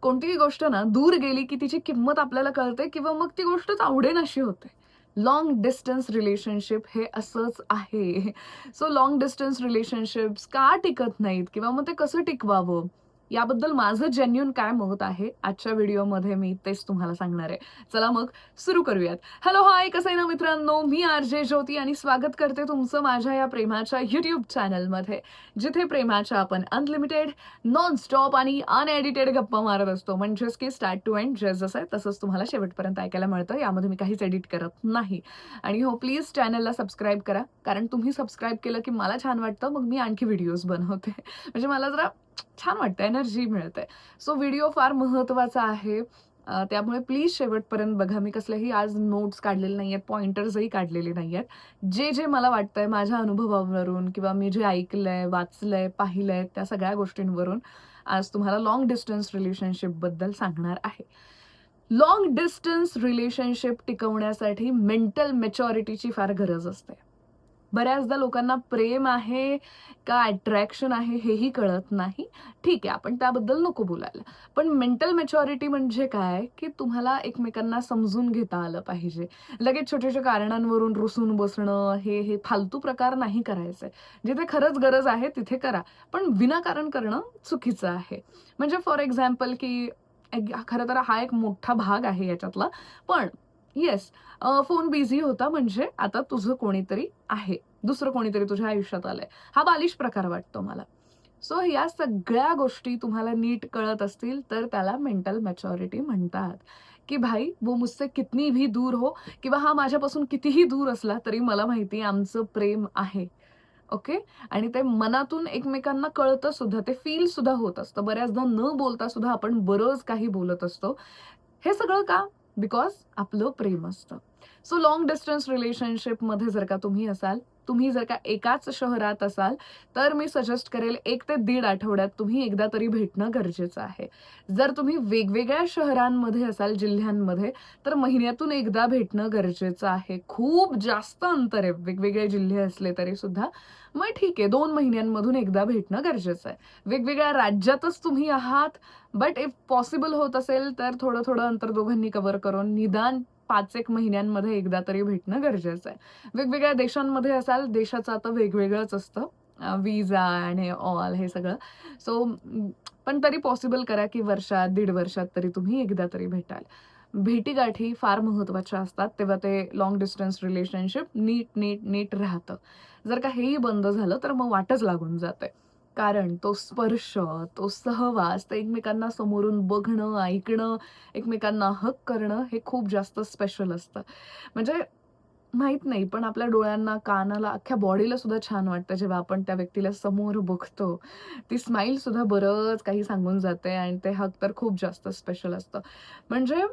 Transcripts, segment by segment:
कोणतीही गोष्ट ना दूर गेली की तिची किंमत आपल्याला कळते किंवा मग ती गोष्टच आवडेनाशी होते. लाँग डिस्टन्स रिलेशनशिप हे असंच आहे. सो लाँग डिस्टन्स रिलेशनशिप्स का टिकत नाहीत किंवा मग ते कसं टिकवावं? याबद्दल माझं जेन्युइन काय मत आहे, आजच्या व्हिडिओमध्ये मी तेच तुम्हाला सांगणार आहे. चला मग सुरू करूयात. हॅलो, हाय, कसं आहे ना मित्रांनो? मी आर.जे. ज्योती आणि स्वागत करते तुमचं माझ्या या प्रेमाच्या YouTube चॅनलमध्ये. जिथे प्रेमाच्या आपण अनलिमिटेड, नॉन स्टॉप आणि अनएडिटेड गप्पा मारत असतो. म्हणजेच की स्टार्ट टू एंड जसं आहे तसंच तुम्हाला शेवटपर्यंत ऐकायला मिळतं. यामध्ये मी काहीच एडिट करत नाही. आणि हो, प्लीज चॅनलला सबस्क्राईब करा. कारण तुम्ही सबस्क्राईब केलं की मला छान वाटतं. मग मी आणखी व्हिडिओज बनवते. म्हणजे मला जरा छान वाटतं, एनर्जी मिळते. सो व्हिडिओ फार महत्त्वाचा आहे. त्यामुळे प्लीज शेवटपर्यंत बघा. मी कसलेही आज नोट्स काढलेले नाहीयेत, पॉइंटर्सही काढलेले नाहीयेत. जे मला वाटतंय माझ्या अनुभवावरून किंवा मी जे ऐकलंय, वाचलंय, पाहिलंय त्या सगळ्या गोष्टींवरून आज तुम्हाला लाँग डिस्टन्स रिलेशनशिपबद्दल सांगणार आहे. लाँग डिस्टन्स रिलेशनशिप टिकवण्यासाठी मेंटल मॅच्युरिटीची फार गरज असते. बऱ्याचदा लोकांना प्रेम आहे का अट्रॅक्शन आहे हेही कळत नाही. ठीक आहे, आपण त्याबद्दल नको बोलायला. पण मेंटल मॅच्युरिटी म्हणजे काय, की तुम्हाला एकमेकांना समजून घेता आलं पाहिजे. लगेच छोट्या-छोट्या कारणांवरून रुसून बसणं, हे फालतू प्रकार नाही करायचे. जिथे खरंच गरज आहे तिथे करा. पण विनाकारण करणं चुकीचं आहे. म्हणजे फॉर एक्झाम्पल की खरं तर हा एक मोठा भाग आहे याच्यातला. पण येस, फोन बिझी होता म्हणजे आता तुझं कोणीतरी आहे. दुसरं कोणीतरी तुझ्या आयुष्यात आलंय. हा बालिश प्रकार वाटतो मला. सो या सगळ्या गोष्टी तुम्हाला नीट कळत असतील तर त्याला मेंटल मॅच्युरिटी म्हणतात, की भाई वो मुझसे कितनी भी दूर हो किंवा हा माझ्यापासून कितीही दूर असला तरी मला माहिती आहे आमचं प्रेम आहे. ओके. आणि ते मनातून एकमेकांना कळतं सुद्धा, ते फील सुद्धा होत असतं. बऱ्याचदा न बोलता सुद्धा आपण बरंच काही बोलत असतो. हे सगळं का? बिकॉज आपलं प्रेम असतं. सो लाँग डिस्टन्स रिलेशनशिपमध्ये जर का तुम्ही असाल, तुम्ही जर का एकाच शहरात असाल, तर मी सजेस्ट करेल 1 ते दीड आठवड्यात तुम्ही एकदा तरी भेटणं गरजेचं आहे. जर तुम्ही वेगवेगळ्या शहरांमध्ये असाल, जिल्ह्यांमध्ये, तर महिन्यातून एकदा भेटणं गरजेचं आहे. खूप जास्त अंतर आहे वेगवेगळे जिल्हे असले तरी सुद्धा. मग ठीक आहे, 2 महिन्यांमधून एकदा भेटणं गरजेचं आहे. वेगवेगळ्या राज्यातच तुम्ही आहात, बट इफ पॉसिबल होत असेल, तर थोडं-थोडं अंतर दोघांनी कव्हर करून निदान 5-1 महिन्यांमध्ये एकदा तरी भेटणं गरजेचं आहे. वेगवेगळ्या देशांमध्ये असाल, देशाचं आता वेगवेगळंच असतं. व्हिसा आणि ऑल हे सगळं. सो पण तरी पॉसिबल करा, की वर्षात, दीड वर्षात तरी तुम्ही एकदा तरी भेटाल. भेटीगाठी फार महत्त्वाच्या असतात, तेव्हा ते लाँग डिस्टन्स रिलेशनशिप नीट राहतं. जर का हेही बंद झालं, तर मग वाटच लागून जाते. कारण तो स्पर्श, तो सहवास, ते एकमेकांना समोरून बघणं, ऐकणं, एकमेकांना हग करणं, हे खूप जास्त स्पेशल असतं. म्हणजे माहीत नाही, पण आपल्या डोळ्यांना, कानाला, अख्ख्या बॉडीला सुद्धा छान वाटतं जेव्हा आपण त्या व्यक्तीला समोर बघतो. ती स्माईल सुद्धा बरंच काही सांगून जाते आणि ते हग तर खूप जास्त स्पेशल असतं. म्हणजे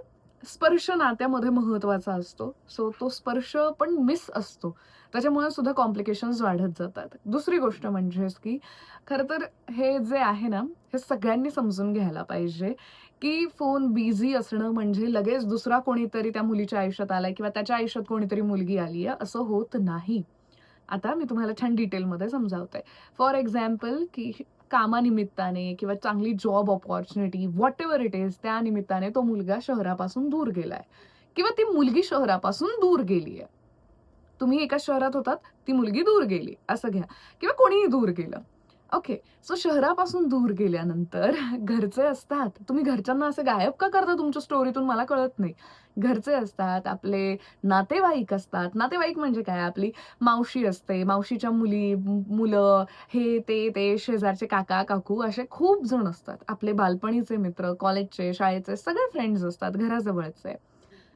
स्पर्श नात्यामध्ये महत्त्वाचा असतो. सो तो स्पर्श पण मिस असतो. त्याच्यामुळे सुद्धा कॉम्प्लिकेशन्स वाढत जातात. दुसरी गोष्ट म्हणजेच की खरं तर हे जे आहे ना, हे सगळ्यांनी समजून घ्यायला पाहिजे, की फोन बिझी असणं म्हणजे लगेच दुसरा कोणीतरी त्या मुलीच्या आयुष्यात आलाय किंवा त्याच्या आयुष्यात कोणीतरी मुलगी आली आहे, असं होत नाही. आता मी तुम्हाला छान डिटेलमध्ये समजावते. फॉर एक्झाम्पल की कामानिमित्ताने किंवा चांगली job opportunity whatever it is त्या निमित्ताने तो मुलगा शहरापासून दूर गेलाय किंवा ती मुलगी शहरापासून दूर गेली आहे. तुम्ही एका शहरात होतात, ती मुलगी दूर गेली असं घ्या किंवा कोणीही दूर गेलं. ओके. सो शहरापासून दूर गेल्यानंतर घरचे असतात. तुम्ही घरच्यांना असे गायब का करता तुमच्या स्टोरीतून मला कळत नाही. घरचे असतात, आपले नातेवाईक असतात. नातेवाईक म्हणजे काय? आपली मावशी असते, मावशीच्या मुली, मुलं, हे, ते शेजारचे काका-काकू असे खूप जण असतात. आपले बालपणीचे मित्र, कॉलेजचे, शाळेचे सगळे फ्रेंड्स असतात घराजवळचे.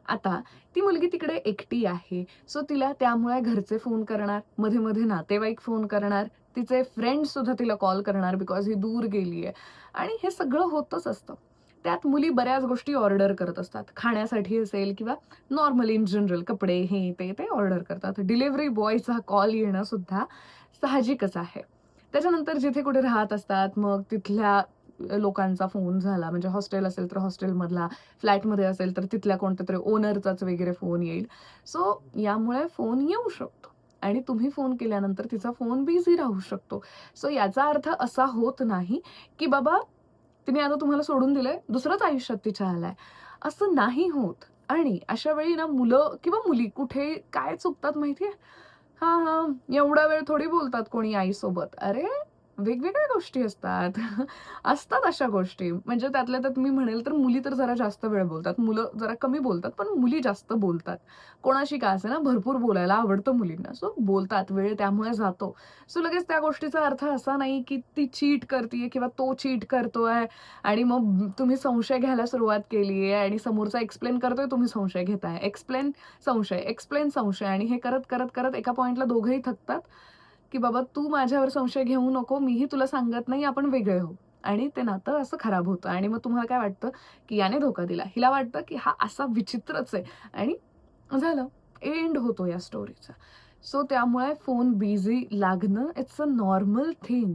आता ती मुलगी तिकडे एकटी आहे. सो तिला त्यामुळे घरचे फोन करणार, मध्ये-मध्ये नातेवाईक फोन करणार, तिचे फ्रेंड्स सुद्धा तिला कॉल करणार बिकॉज ही दूर गेली आहे आणि हे सगळं होतच असतं. त्यात मुली बऱ्याच गोष्टी ऑर्डर करत असतात. खाण्यासाठी असेल किंवा नॉर्मली इन जनरल कपडे, हे, ते ऑर्डर करतात. डिलिव्हरी बॉयचा कॉल येणं सुद्धा साहजिकच आहे. त्याच्यानंतर जिथे कुठे राहत असतात, मग तिथल्या लोकांचा फोन झाला म्हणजे हॉस्टेल असेल तर हॉस्टेलमधला, फ्लॅटमध्ये असेल तर तिथल्या कोणत्यातरी ओनरचाच वगैरे फोन येईल. सो यामुळे फोन येऊ शकतो आणि तुम्ही फोन केल्यानंतर तिचा फोन बिझी राहू शकतो. सो याचा अर्थ असा होत नाही, की बाबा तिने आता तुम्हाला सोडून दिलंय, दुसरंच आयुष्यात तिच्या आलाय. असं नाही होत. आणि अशा वेळी ना मुलं किंवा मुली कुठे काय चुकतात माहितीये? हां, हां. एवढा वेळ थोडी बोलतात कोणी आईसोबत. अरे, वेगवेगळ्या गोष्टी असतात. असतात अशा गोष्टी. म्हणजे त्यातल्या त्यात मी म्हणेल तर मुली तर जरा जास्त वेळ बोलतात. मुलं जरा कमी बोलतात, पण मुली जास्त बोलतात. कोणाशी का असेना भरपूर बोलायला आवडतं मुलींना. सो बोलतात, वेळ त्यामुळे जातो. सो लगेच त्या गोष्टीचा अर्थ असा नाही, की ती चीट करतीये किंवा तो चीट करतोय आणि मग तुम्ही संशय घ्यायला सुरुवात केलीये आणि समोरचा एक्सप्लेन करतोय, तुम्ही संशय घेताय. एक्सप्लेन, संशय, एक्सप्लेन, संशय आणि हे करत, करत, करत एका पॉइंटला दोघंही थकतात, की बाबा तू माझ्यावर संशय घेऊ नको, मीही तुला सांगत नाही, आपण वेगळे होऊ. आणि ते नातं असं खराब होतं आणि मग तुम्हाला काय वाटतं, की याने धोका दिला. हिला वाटतं, की हा असा विचित्रच आहे आणि झालं. एंड होतो या स्टोरीचा. सो त्यामुळे फोन बिझी लागणं इट्स अ नॉर्मल थिंग.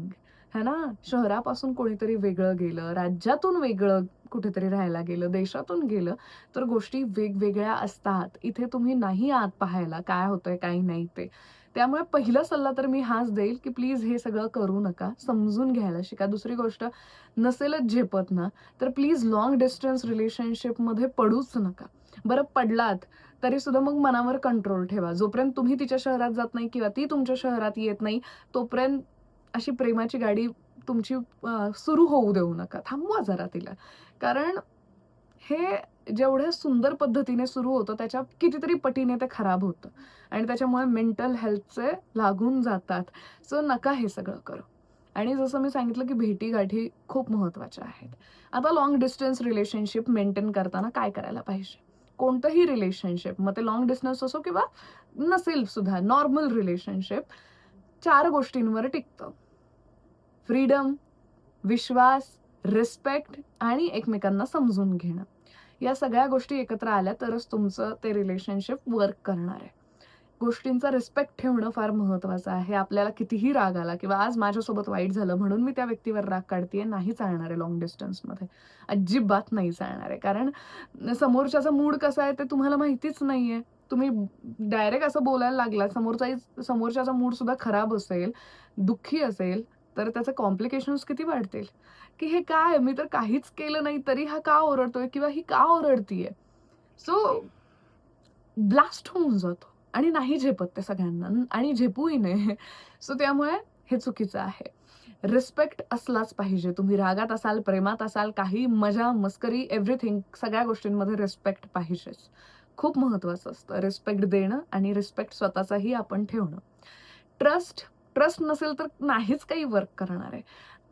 है ना? शहरापासून कोणीतरी वेगळं गेलं, राज्यातून वेगळं कुठेतरी राहायला गेलं, देशातून गेलं, तर गोष्टी वेगवेगळ्या असतात. इथे तुम्ही नाही आत पाहायला काय होतंय, काही नाही ते. त्यामुळे पहिला सल्ला तर मी हाच देईल, की प्लीज हे सगळं करू नका. समजून घ्यायला शिका. दुसरी गोष्ट नसेलच झेपत ना, तर प्लीज लाँग डिस्टन्स रिलेशनशिपमध्ये पडूच नका. बरं पडलात, तरी सुद्धा मग मनावर कंट्रोल ठेवा. जोपर्यंत तुम्ही तिच्या शहरात जात नाही किंवा ती तुमच्या शहरात येत नाही, तोपर्यंत अशी प्रेमाची गाडी तुमची सुरू होऊ देऊ नका. थांबवा जरा तिला. कारण हे जेवढ्या सुंदर पद्धतीने सुरू होतं, त्याच्या कितीतरी पटीने ते खराब होतं आणि त्याच्यामुळे मेंटल हेल्थचे लागून जातात. सो नका हे सगळं करू. आणि जसं मी सांगितलं, की भेटीगाठी खूप महत्त्वाच्या आहेत. आता लाँग डिस्टन्स रिलेशनशिप मेंटेन करताना काय करायला पाहिजे? कोणतंही रिलेशनशिप, मग ते लाँग डिस्टन्स असो किंवा नसेल सुद्धा, नॉर्मल रिलेशनशिप 4 गोष्टींवर टिकतं. फ्रीडम, विश्वास, रिस्पेक्ट आणि एकमेकांना समजून घेणं. या सगळ्या गोष्टी एकत्र आल्या तरच तुमचं ते रिलेशनशिप वर्क करणार आहे. गोष्टींचा रिस्पेक्ट ठेवणं फार महत्वाचं आहे. आपल्याला कितीही राग आला किंवा आज माझ्यासोबत वाईट झालं म्हणून मी त्या व्यक्तीवर राग काढतेय, नाही चालणार आहे लाँग डिस्टन्समध्ये. अजिबात नाही चालणार आहे. कारण समोरच्याचा मूड कसा आहे ते तुम्हाला माहितीच नाहीये. तुम्ही डायरेक्ट असं बोलायला लागलात, समोरच्याचा मूड सुद्धा खराब असेल, दुःखी असेल, तर त्याचे कॉम्प्लिकेशन्स किती वाढतील, की हे काय मी तर काहीच केलं नाही तरी हा का ओरडतोय किंवा ही का ओरडतीये? सो ब्लास्ट होऊन जातो आणि नाही झेपत ते सगळ्यांना आणि झेपूही नये. सो त्यामुळे हे चुकीचं आहे. रिस्पेक्ट असलाच पाहिजे. तुम्ही रागात असाल, प्रेमात असाल, काही मजा, मस्करी, एव्हरीथिंग सगळ्या गोष्टींमध्ये रिस्पेक्ट पाहिजेच. खूप महत्वाचं असतं रिस्पेक्ट देणं आणि रिस्पेक्ट स्वतःचाही आपण ठेवणं. ट्रस्ट, ट्रस्ट नसेल तर नाहीच काही वर्क करणार आहे.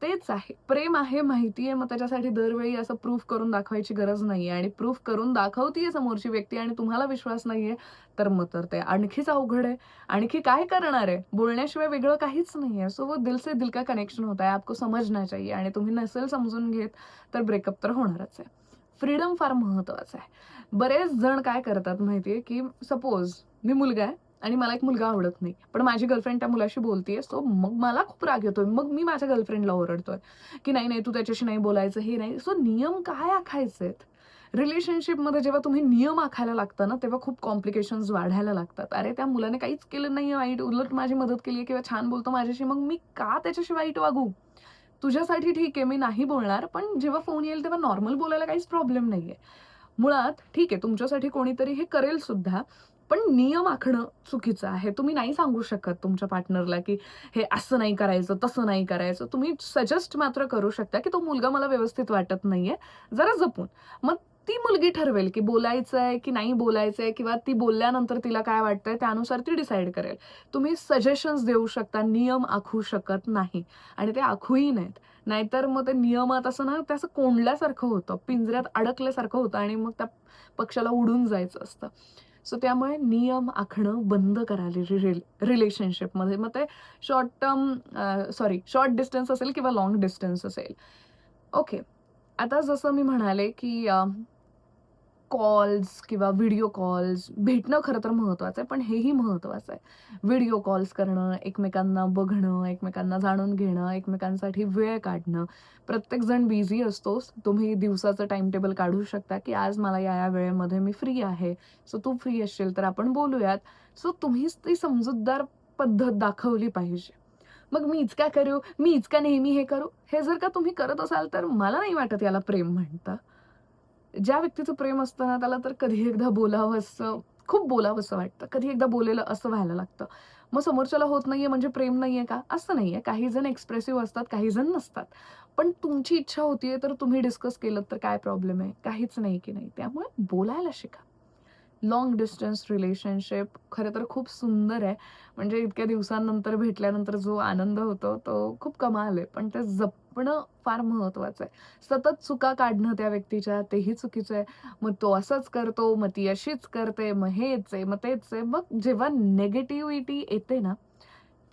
तेच आहे. प्रेम आहे माहिती मग त्याच्यासाठी दरवेळी असं प्रूफ करून दाखवायची गरज नाहीये आणि प्रूफ करून दाखवतीये समोरची व्यक्ती आणि तुम्हाला विश्वास नाहीये, तर मग तर ते आणखीच अवघड आहे. आणखी काय करणार आहे? बोलण्याशिवाय वेगळं काहीच नाहीये. सो वो दिल से दिल का कनेक्शन होता है, आपको समझना चाहिए आणि तुम्ही नसेल समजून घेत, तर ब्रेकअप तर होणारच आहे. फ्रीडम फार महत्वाचं आहे. बरेच जण काय करतात माहितीये, की सपोज मी मुलगा आहे आणि मला एक मुलगा आवडत नाही. पण माझी गर्लफ्रेंड त्या मुलाशी बोलतीये, सो मग मला खूप राग येतोय. मग मी माझ्या गर्लफ्रेंडला ओरडतोय, की "नाही, नाही, तू त्याच्याशी नाही बोलायचं, हे नाही." सो नियम काय आखायचेत? रिलेशनशिपमध्ये जेव्हा तुम्ही नियम आखायला लागता ना, तेव्हा खूप कॉम्प्लिकेशन्स वाढायला लागतात. अरे, त्या मुलाने काहीच केलं नाहीये वाईट, उलट माझी मदत केलीये किंवा छान बोलतो माझ्याशी, मग मी का त्याच्याशी वाईट वागू? तुझ्यासाठी ठीक आहे, मी नाही बोलणार, पण जेव्हा फोन येईल तेव्हा नॉर्मल बोलायला काहीच प्रॉब्लेम नाहीये. मुळात ठीक आहे, तुमच्यासाठी कोणीतरी हे करेल सुद्धा, पण नियम आखणं चुकीचं आहे. तुम्ही नाही सांगू शकत तुमच्या पार्टनरला, की हे असं नाही करायचं, तसं नाही करायचं. तुम्ही सजेस्ट मात्र करू शकता, की तो मुलगा मला व्यवस्थित वाटत नाहीये, जरा जपून. मग ती मुलगी ठरवेल, की बोलायचंय की नाही बोलायचंय किंवा ती बोलल्यानंतर तिला काय वाटतंय त्यानुसार ती डिसाईड करेल. तुम्ही सजेशन्स देऊ शकता, नियम आखू शकत नाही आणि ते आखूही नाहीत. नाहीतर मग ते नियमात असं ना, ते असं कोंडल्यासारखं होतं, पिंजऱ्यात अडकल्यासारखं होतं आणि मग त्या पक्षाला उडून जायचं असतं. सो त्यामुळे नियम आखणं बंद करा रिलेशनशिपमध्ये. मग ते शॉर्ट डिस्टन्स असेल किंवा लाँग डिस्टन्स असेल. ओके. आता जसं मी म्हणाले, की कॉल्स किंवा व्हिडिओ कॉल्स भेटणं खरं तर महत्वाचं आहे, पण हेही महत्वाचं आहे. व्हिडिओ कॉल्स करणं, एकमेकांना बघणं, एकमेकांना जाणून घेणं, एकमेकांसाठी वेळ काढणं. प्रत्येकजण बिझी असतोच. तुम्ही दिवसाचं टाईम टेबल काढू शकता, की आज मला या वेळेमध्ये मी फ्री आहे. सो तू फ्री असशील तर आपण बोलूयात. सो तुम्हीच ती समजूतदार पद्धत दाखवली पाहिजे. मग मीच का करू, मीच का नेहमी हे करू. हे जर का तुम्ही करत असाल तर मला नाही वाटत याला प्रेम म्हणतात. ज्या व्यक्तीचं प्रेम असतं ना, त्याला तर कधी एकदा बोलावंसं, खूप बोलावंसं वाटतं. कधी एकदा बोललेलं असं व्हायला लागतं. मग समोरच्याला होत नाहीये म्हणजे प्रेम नाहीये का? असं नाहीये. काही जण एक्सप्रेसिव्ह असतात, काही जण नसतात. पण तुमची इच्छा होतीये तर तुम्ही डिस्कस केलत तर काय प्रॉब्लेम आहे? काहीच नाही की नाही. त्यामुळे बोलायला शिका. लाँग डिस्टन्स रिलेशनशिप खरं तर खूप सुंदर आहे. म्हणजे इतक्या दिवसांनंतर भेटल्यानंतर जो आनंद होतो, तो खूप कमाल आहे. पण ते जपणं फार महत्त्वाचं आहे. सतत चुका काढणं त्या व्यक्तीच्या, तेही चुकीचं आहे. मग तो असंच करतो, मग ती अशीच करते, मग हेच आहे, मग तेच आहे. मग जेव्हा निगेटिव्हिटी येते ना,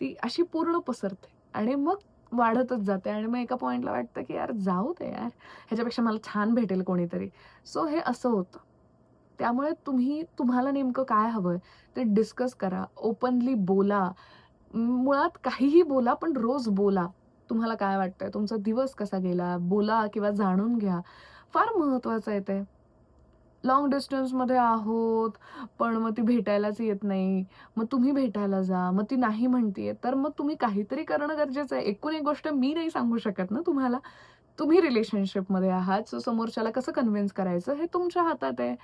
ती अशी पूर्ण पसरते आणि मग वाढतच जाते आणि मग एका पॉइंटला वाटतं, की यार जाऊ दे यार, ह्याच्यापेक्षा मला छान भेटेल कोणीतरी. सो हे असं होतं. त्यामुळे तुम्हाला नेमकं काय हवंय ते डिस्कस करा. ओपनली बोला. मुळात काहीही बोला, पण रोज बोला. तुम्हाला काय वाटतंय? तुमचा दिवस कसा गेला? बोला किंवा जाणून घ्या. फार महत्वाचं आहे ते. लाँग डिस्टन्समध्ये आहोत, पण मग ती भेटायलाच येत नाही. मग तुम्ही भेटायला जा. मग ती नाही म्हणतीये, तर मग तुम्ही काहीतरी करणं गरजेचं आहे. एकूण एक गोष्ट मी नाही सांगू शकत ना तुम्हाला. तुम्ही रिलेशनशिपमध्ये आहात, सो समोरच्याला कसं कन्व्हिन्स करायचं हे तुमच्या हातात आहे.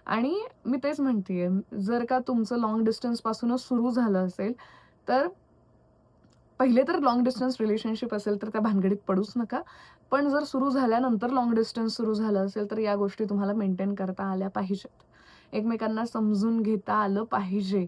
आणि मी तेच म्हणतीये, जर का तुमचं लाँग डिस्टन्सपासूनच सुरू झालं असेल, तर पहिले तर लाँग डिस्टन्स रिलेशनशिप असेल तर त्या भानगडीत पडूच नका. पण जर सुरू झाल्यानंतर लाँग डिस्टन्स सुरू झालं असेल, तर या गोष्टी तुम्हाला मेंटेन करता आल्या पाहिजेत. एकमेकांना समजून घेता आलं पाहिजे.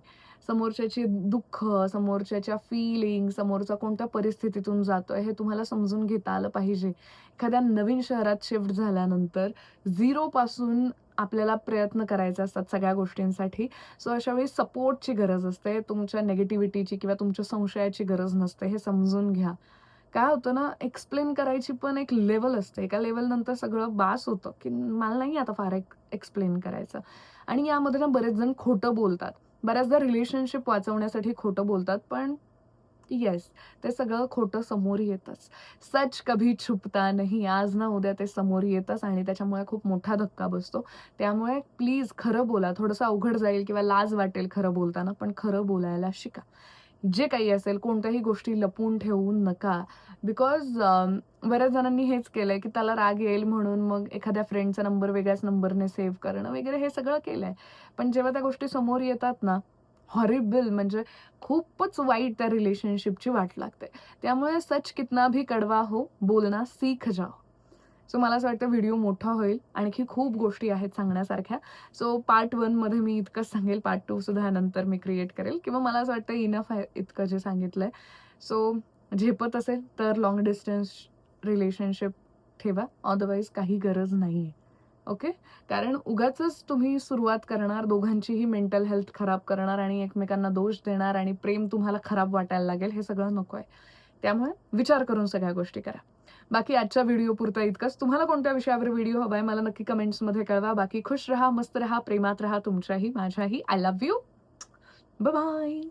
समोरच्याची दुःख, समोरच्याच्या फीलिंग, समोरचा कोणत्या परिस्थितीतून जातोय हे तुम्हाला समजून घेता आलं पाहिजे. एखाद्या नवीन शहरात शिफ्ट झाल्यानंतर 0 पासून आपल्याला प्रयत्न करायचे असतात सगळ्या गोष्टींसाठी. सो अशा वेळी सपोर्टची गरज असते. तुमच्या निगेटिव्हिटीची किंवा तुमच्या संशयाची गरज नसते. हे समजून घ्या. काय होतं ना, एक्सप्लेन करायची पण एक लेव्हल असते. एका लेव्हलनंतर सगळं बास होतं, की मला नाही आता फार एक्सप्लेन करायचं. आणि यामध्ये ना बरेच जण खोटं बोलतात. बऱ्याचदा रिलेशनशिप वाचवण्यासाठी खोटं बोलतात. पण येस, ते सगळं खोटं समोर येतच. सच कभी छुपता नहीं. आज ना उद्या ते समोर येतच आणि त्याच्यामुळे खूप मोठा धक्का बसतो. त्यामुळे प्लीज खरं बोला. थोडंसं अवघड जाईल किंवा लाज वाटेल खरं बोलताना, पण खरं बोलायला शिका. जे काही असेल कोणत्याही गोष्टी लपवून ठेवू नका. बिकॉज बऱ्याच जणांनी हेच केलंय, की त्याला राग येईल म्हणून मग एखाद्या फ्रेंडचा नंबर वेगळ्याच नंबरने सेव्ह करणं वगैरे हे सगळं केलंय. पण जेव्हा त्या गोष्टी समोर येतात ना, हॉरिबल म्हणजे खूपच वाईट त्या रिलेशनशिपची वाट लागते. त्यामुळे सच कितना भी कड़वा हो, बोलना सीख जाओ. सो मला असं वाटतं व्हिडिओ मोठा होईल. आणखी खूप गोष्टी आहेत सांगण्यासारख्या. सो पार्ट 1 मध्ये मी इतकंच सांगेल. पार्ट 2 सुद्धा नंतर मी क्रिएट करेल किंवा मला असं वाटतं इनफ आहे इतकं जे सांगितलंय. सो झेपत असेल तर लाँग डिस्टन्स रिलेशनशिप ठेवा. अदरवाईज काही गरज नाहीये. ओके. कारण उगाचच तुम्ही सुरुवात करणार, दोघांचीही मेंटल हेल्थ खराब करणार आणि एकमेकांना दोष देणार आणि प्रेम तुम्हाला खराब वाटायला लागेल, हे सगळं नकोय. त्यामुळे विचार करून सगळ्या गोष्टी करा. बाकी आजच्या व्हिडिओपुरतं इतकंच. तुम्हाला कोणत्या विषयावर व्हिडिओ हवाय मला नक्की कमेंट्समध्ये कळवा. बाकी खुश रहा, मस्त रहा, प्रेमात रहा तुमच्याही, माझ्याही. I love you. Bye bye.